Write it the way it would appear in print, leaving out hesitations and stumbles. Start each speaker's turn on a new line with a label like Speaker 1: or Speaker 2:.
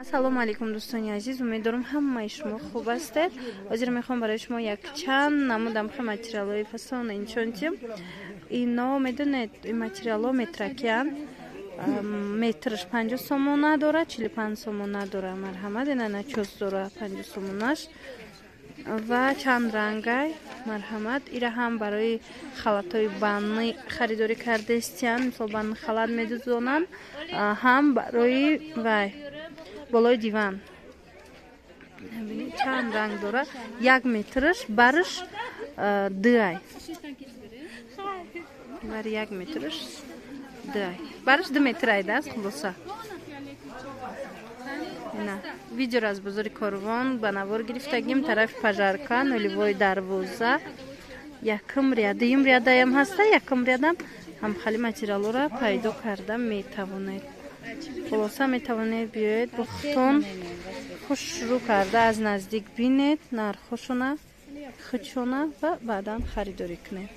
Speaker 1: Ассалому алейкум дӯстони азиз, умедворам ҳамаи шумо хуб ҳастед. ҳозир мехоҳам барои шумо якчанд намудам материалҳои фасони инчончим. Ино медонед, ин материалҳо метракиян. Метрш 50 сомона дора, 45 сомона дора. Марҳамат, ина начос дора 50 сомонаш ва чанд рангай. Марҳамат, ира ҳам барои халатҳои банни харидорӣ кардестиян, мисол банни халат медузонанд, ҳам барои вай болои диван. Чанд ранг дора. 1 метрш барш дай. Бар 1 метрш дай. Барш 2 метрай даст хулоса. Ина видео аз бозори Корвон ба навор гирифтагим, тарафи пажарка, нулевой дарвоза. Якм рядим рядаям ҳаста, якм рядам ҳамхали материалҳоро пайдо карда метавонед. Хулоса метавонед биёед бо хутон хуш шурӯъ карда аз наздик бинед, нархошона, худшона ва баъдан харидорӣ кунед.